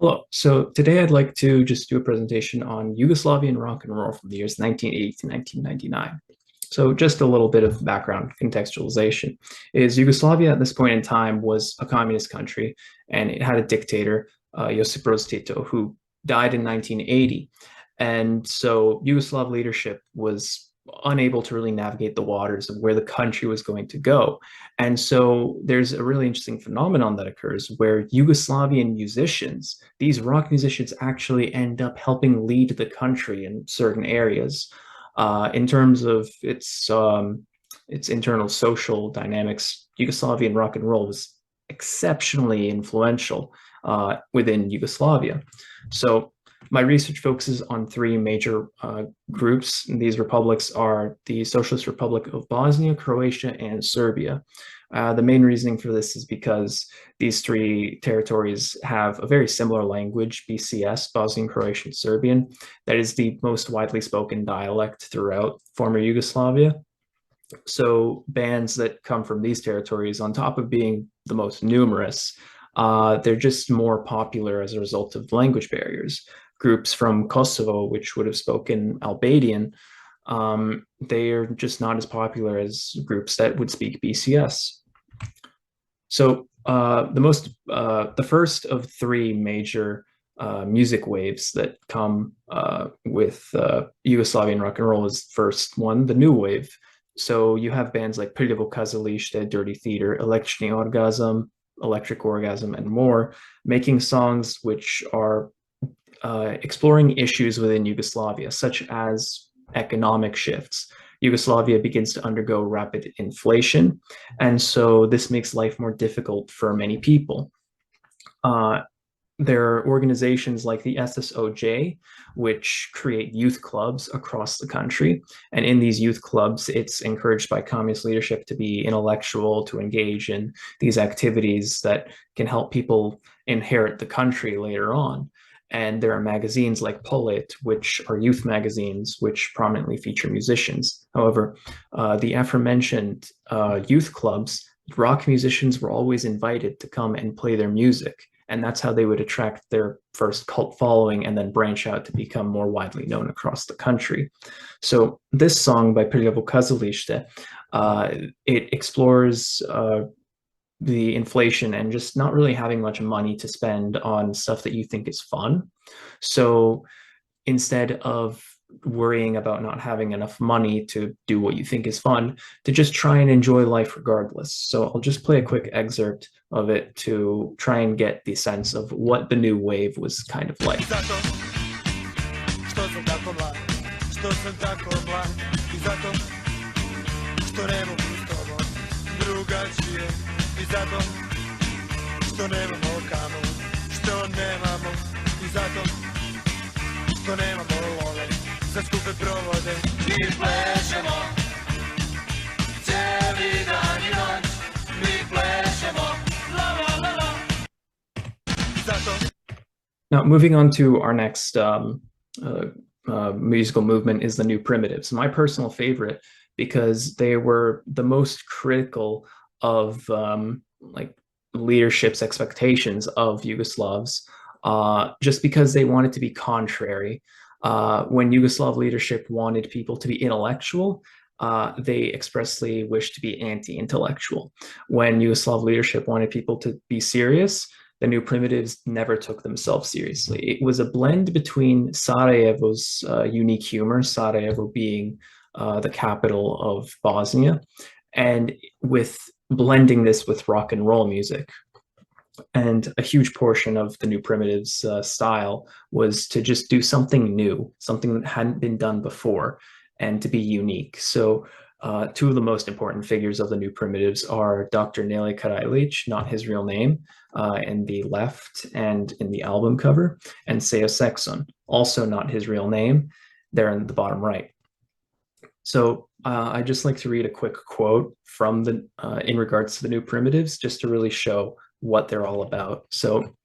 Hello. So today I'd like to just do a presentation on Yugoslavian rock and roll from the years 1980 to 1999. So just a little bit of background contextualization is Yugoslavia at this point in time was a communist country, and it had a dictator, Josip Broz Tito, who died in 1980. And so Yugoslav leadership was unable to really navigate the waters of where the country was going to go. And so there's a really interesting phenomenon that occurs where Yugoslavian musicians, these rock musicians, actually end up helping lead the country in certain areas. In terms of its internal social dynamics, Yugoslavian rock and roll was exceptionally influential within Yugoslavia. So my research focuses on three major groups. These republics are the Socialist Republic of Bosnia, Croatia, and Serbia. The main reasoning for this is because these three territories have a very similar language, BCS, Bosnian, Croatian, Serbian, that is the most widely spoken dialect throughout former Yugoslavia. So bands that come from these territories, on top of being the most numerous, they're just more popular as a result of language barriers. Groups from Kosovo, which would have spoken Albanian, they are just not as popular as groups that would speak BCS. So the first of three major music waves that come with Yugoslavian rock and roll is first one, the new wave. So you have bands like Prljavo Kazalište, Dirty Theater, Electric Orgasm, and more, making songs which are exploring issues within Yugoslavia, such as economic shifts. Yugoslavia begins to undergo rapid inflation, and so this makes life more difficult for many people. There are organizations like the SSOJ, which create youth clubs across the country. And in these youth clubs, it's encouraged by communist leadership to be intellectual, to engage in these activities that can help people inherit the country later on. And there are magazines like Polit, which are youth magazines, which prominently feature musicians. However, the aforementioned youth clubs, rock musicians were always invited to come and play their music. And that's how they would attract their first cult following and then branch out to become more widely known across the country. So this song by Prljavo Kazalište, it explores the inflation and just not really having much money to spend on stuff that you think is fun. So instead of worrying about not having enough money to do what you think is fun, to just try and enjoy life regardless. So I'll just play a quick excerpt of it to try and get the sense of what the new wave was kind of like. Now, moving on to our next musical movement is the New Primitives. My personal favorite because they were the most critical of like leadership's expectations of Yugoslavs, just because they wanted to be contrary. When Yugoslav leadership wanted people to be intellectual, they expressly wished to be anti-intellectual. When Yugoslav leadership wanted people to be serious, the New Primitives never took themselves seriously. It was a blend between Sarajevo's unique humor, Sarajevo being the capital of Bosnia, and with blending this with rock and roll music. And a huge portion of the New Primitives style was to just do something new, something that hadn't been done before, and to be unique. So two of the most important figures of the New Primitives are Dr. Nele Karajlic, not his real name, in the left and in the album cover, and Sejo Sekson, also not his real name, there in the bottom right. So I'd just like to read a quick quote from the in regards to the New Primitives, just to really show what they're all about. So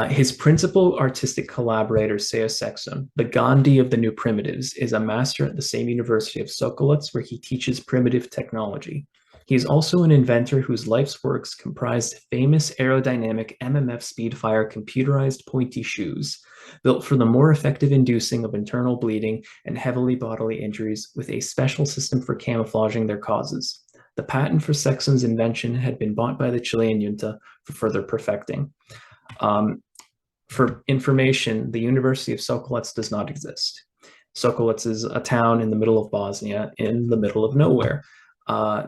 his principal artistic collaborator, Sejo Sekson, the Gandhi of the New Primitives, is a master at the same University of Sokolac, where he teaches primitive technology. He is also an inventor whose life's works comprised famous aerodynamic MMF Speedfire computerized pointy shoes, built for the more effective inducing of internal bleeding and heavily bodily injuries with a special system for camouflaging their causes. The patent for Sexton's invention had been bought by the Chilean junta for further perfecting. For information, the University of Sokolec does not exist. Sokolec is a town in the middle of Bosnia, in the middle of nowhere.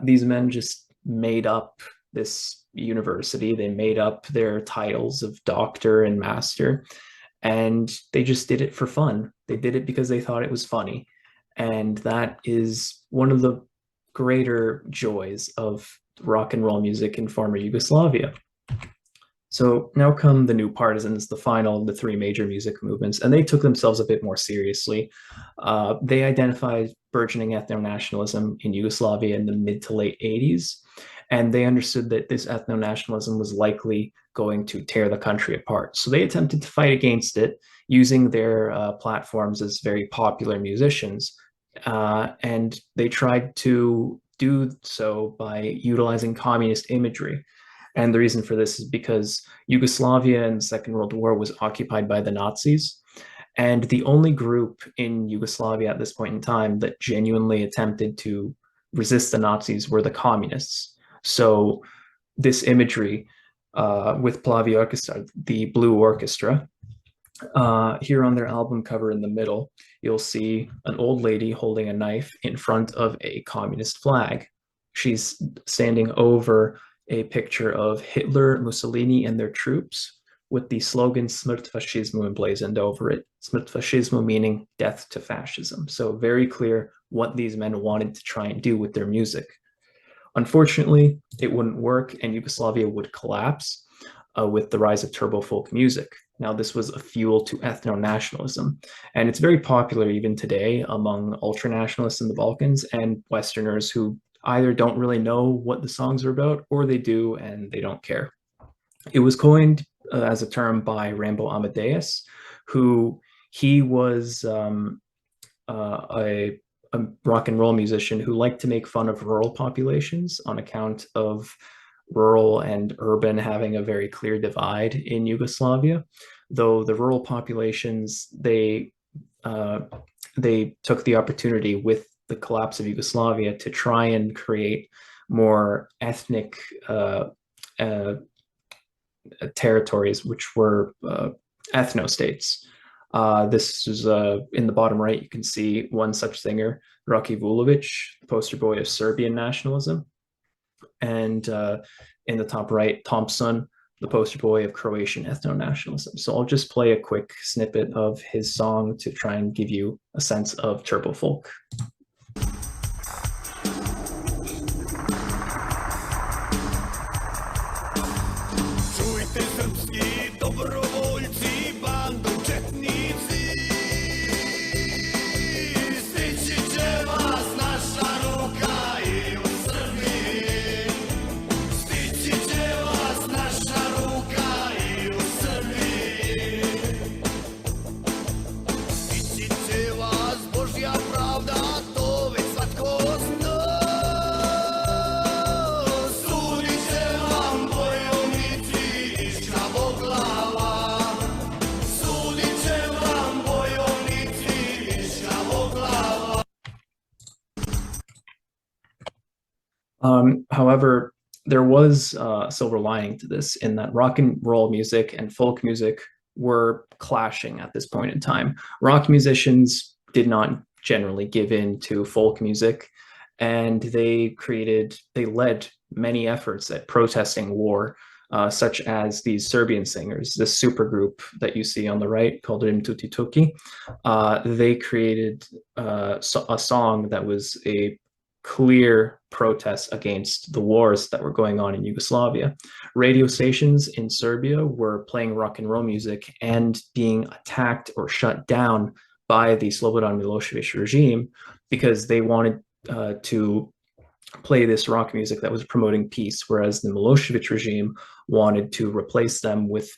These men just made up this university. They made up their titles of doctor and master, and they just did it for fun. They did it because they thought it was funny. And that is one of the greater joys of rock and roll music in former Yugoslavia. So now come the new partisans, the final of the three major music movements, and they took themselves a bit more seriously. They identified burgeoning ethno-nationalism in Yugoslavia in the mid to late 80s, and they understood that this ethno-nationalism was likely going to tear the country apart. So they attempted to fight against it using their platforms as very popular musicians, and they tried to do so by utilizing communist imagery. And the reason for this is because Yugoslavia in the Second World War was occupied by the Nazis. And the only group in Yugoslavia at this point in time that genuinely attempted to resist the Nazis were the communists. So this imagery with Plavi Orchestra, the Blue Orchestra, here on their album cover in the middle, you'll see an old lady holding a knife in front of a communist flag. She's standing over a picture of Hitler, Mussolini, and their troops with the slogan Smrt fascismu emblazoned over it. Smrt fascismu meaning death to fascism. So very clear what these men wanted to try and do with their music. Unfortunately, it wouldn't work, and Yugoslavia would collapse with the rise of turbo folk music. Now, this was a fuel to ethno-nationalism, and it's very popular even today among ultra-nationalists in the Balkans and Westerners who either don't really know what the songs are about, or they do and they don't care. It was coined as a term by Rambo Amadeus, he was a rock and roll musician who liked to make fun of rural populations on account of rural and urban having a very clear divide in Yugoslavia. Though the rural populations, they took the opportunity with the collapse of Yugoslavia to try and create more ethnic territories, which were ethno-states. This is in the bottom right, you can see one such singer, Rocky Vulovic, the poster boy of Serbian nationalism. And in the top right, Thompson, the poster boy of Croatian ethno-nationalism. So I'll just play a quick snippet of his song to try and give you a sense of turbo folk. However, there was a silver lining to this in that rock and roll music and folk music were clashing at this point in time. Rock musicians did not generally give in to folk music, and they led many efforts at protesting war, such as these Serbian singers, this supergroup that you see on the right called Rim Tuti Tuki. They created a song that was a clear protest against the wars that were going on in Yugoslavia. Radio stations in Serbia were playing rock and roll music and being attacked or shut down by the Slobodan Milosevic regime because they wanted to play this rock music that was promoting peace, whereas the Milosevic regime wanted to replace them with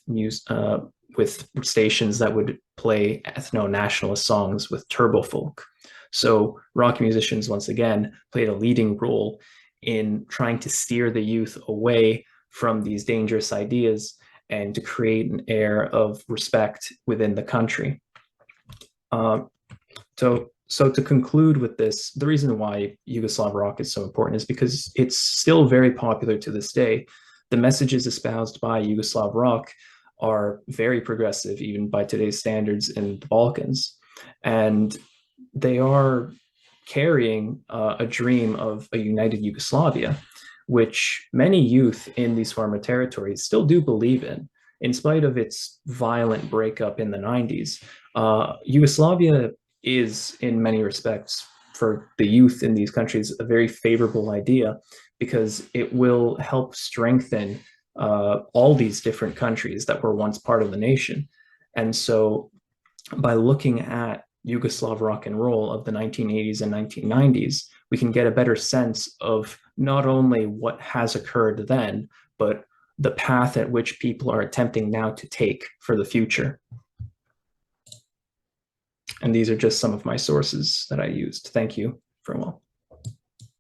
stations that would play ethno-nationalist songs with turbo folk. So rock musicians, once again, played a leading role in trying to steer the youth away from these dangerous ideas and to create an air of respect within the country. So to conclude with this, the reason why Yugoslav rock is so important is because it's still very popular to this day. The messages espoused by Yugoslav rock are very progressive, even by today's standards in the Balkans. And they are carrying a dream of a united Yugoslavia, which many youth in these former territories still do believe in spite of its violent breakup in the 90s. Yugoslavia is, in many respects, for the youth in these countries, a very favorable idea because it will help strengthen all these different countries that were once part of the nation. And so by looking at Yugoslav rock and roll of the 1980s and 1990s, we can get a better sense of not only what has occurred then, but the path at which people are attempting now to take for the future. And these are just some of my sources that I used. Thank you for well.